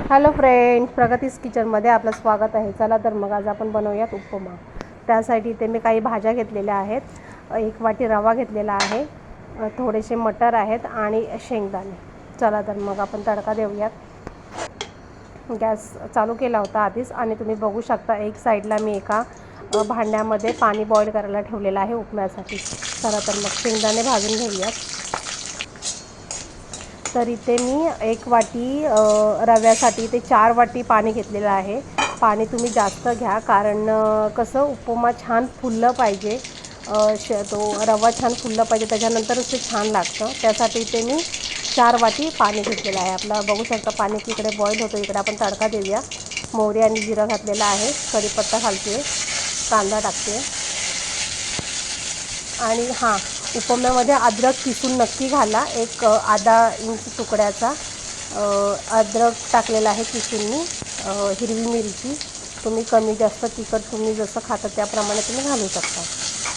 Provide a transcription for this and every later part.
Hello friends, प्रगतीज किचनमध्ये आपलं स्वागत आहे. चला तर मग आज आपण बनवूयात उपमा. त्यासाठी इथे मी काही भाज्या घेतलेल्या आहेत. 1 वाटी रवा घेतलेला आहे, थोडेसे मटर आहेत आणि शेंगदाणे. चला तर मग आपण तडका देऊयात. गॅस चालू केला होता आधीच आणि तुम्ही बघू शकता एक साईडला मी एका भांड्यामध्ये पाणी बॉईल करायला ठेवलेलं आहे उपम्यासाठी. चला तर मग शेंगदाणे भाजून घेऊयात. तर इथे मी 1 वाटी रव्यासाठी ते 4 वाटी पाणी घेतलेलं आहे. पाणी तुम्ही जास्त घ्या, कारण कसं उपमा छान फुललं पाहिजे, तो रवा छान फुलला पाहिजे, त्याच्यानंतरच ते छान लागतं. त्यासाठी इथे मी 4 वाटी पाणी घेतलेलं आहे. आपला बघू शकता पाणी तिकडे बॉईल होतं. इकडे आपण तडका देऊया. मोहरी आणि जिरं घातलेलं आहे, कढीपत्ता घालते, कांदा टाकते आणि हां, उपम्यामध्ये अद्रक किसून नक्की घाला. एक अर्धा इंच तुकड्याचा अद्रक टाकलेला आहे किसून मी. हिरवी मिरची तुम्ही कमी जास्त तिखट तुम्ही जसं खाता त्याप्रमाणे तुम्ही घालू शकता.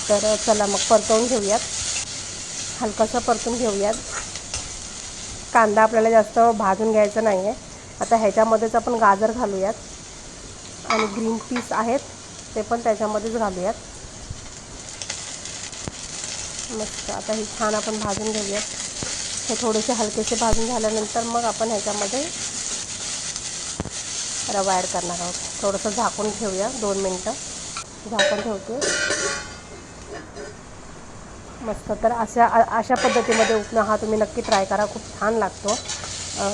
तर चला मग परतवून घेऊयात, हलकासा परतून घेऊयात. कांदा आपल्याला जास्त भाजून घ्यायचा नाही आहे. आता ह्याच्यामध्येच आपण गाजर घालूयात आणि ग्रीन पीस आहेत ते पण त्याच्यामध्येच घालूयात. मस्त आता हे छान आपण भाजून घेऊयात. हे थोडेसे हलकेसे भाजून झाल्यानंतर मग आपण ह्याच्यामध्ये रवा ॲड करणार आहोत. थोडंसं झाकून ठेवूया, 2 मिनटं झाकून ठेवते. मस्त. तर अशा पद्धतीमध्ये उपमा हा तुम्ही नक्की ट्राय करा, खूप छान लागतो.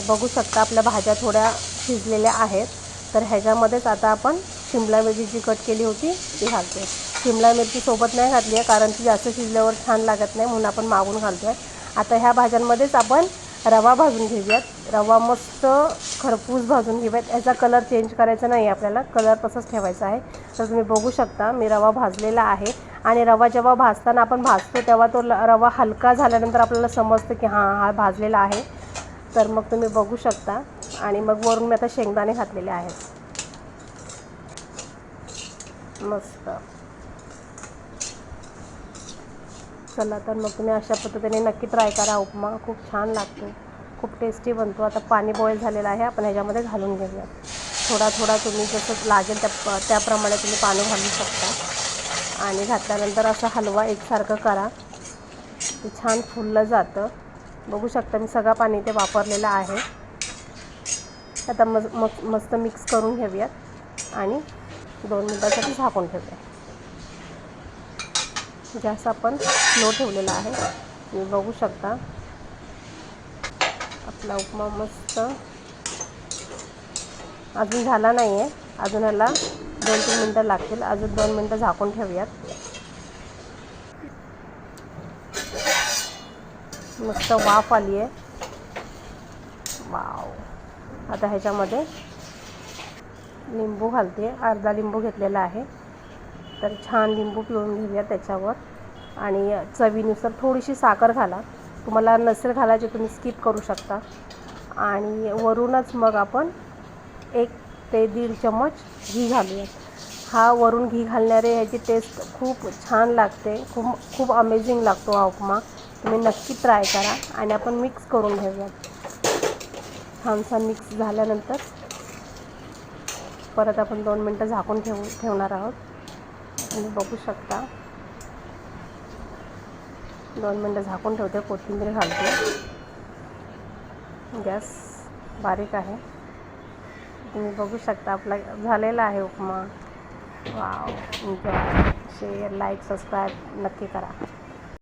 बघू शकता आपल्या भाज्या थोड्या शिजलेल्या आहेत. तर ह्याच्यामध्येच आता आपण शिमला मिरची जी कट केली होती ती घालते. शिमला मिरची सोबत नाही घातली आहे, कारण ती जास्त शिजल्यावर छान लागत नाही, म्हणून आपण मागून घालतो आहे. आता ह्या भाज्यांमध्येच आपण रवा भाजून घेऊयात. रवा मस्त खरपूस भाजून घेऊयात. याचा कलर चेंज करायचा नाही, आपल्याला कलर तसंच ठेवायचा आहे. तर तुम्ही बघू शकता मी रवा भाजलेला आहे. आणि रवा जेव्हा भाजताना आपण भाजतो तेव्हा तो रवा हलका झाल्यानंतर आपल्याला समजतं की हां, हा भाजलेला आहे. तर मग तुम्ही बघू शकता. आणि मग वरून मी आता शेंगदाणे घातलेले आहेत. मस्त. चला तर मग तुम्ही अशा पद्धतीने नक्की ट्राय करा. उपमा खूप छान लागतो, खूप टेस्टी बनतो. आता पाणी बॉईल झालेलं आहे, आपण ह्याच्यामध्ये घालून घेऊयात. थोडा थोडा तुम्ही जसं लागेल त्याप्रमाणे तुम्ही पाणी घालू शकता. आणि घातल्यानंतर असं हलवा एकसारखं करा, ते छान फुललं जातं. बघू शकता मी सगळं पाणी ते वापरलेलं आहे. आता मस्त मिक्स करून घेऊयात आणि 2 मिनटासाठी झाकून ठेवूया. गॅस आपण स्लो ठेवलेला आहे. तुम्ही बघू शकता आपला उपमा मस्त अजून झाला नाही आहे. अजून ह्याला 2-3 मिनटं लागतील. अजून 2 मिनटं झाकून ठेवूयात. मस्त वाफ आली आहे. वाव. आता ह्याच्यामध्ये लिंबू घालते, अर्धा लिंबू घेतलेला आहे. तर छान लिंबू पिळून घेऊया त्याच्यावर. आणि चवीनुसार थोडीशी साखर घाला. तुम्हाला नसेल घालायची तुम्ही स्किप करू शकता. आणि वरूनच मग आपण 1 ते 1.5 चम्मच घी घालूयात. हा वरून घी घालणारे ह्याची टेस्ट खूप छान लागते, खूप अमेझिंग लागतो हा उपमा. तुम्ही नक्की ट्राय करा. आणि आपण मिक्स करून घेऊयात. छानसा मिक्स झाल्यानंतर परत आपण 2 मिनटं झाकून ठेवणार आहोत. तुम्ही बघू शकता 2 मिनटं झाकून ठेवते, कोथिंबीर घालते. गॅस बारीक आहे. तुम्ही बघू शकता आपला झालेला आहे upma. Wow. Enjoy, share, like, subscribe नक्की करा.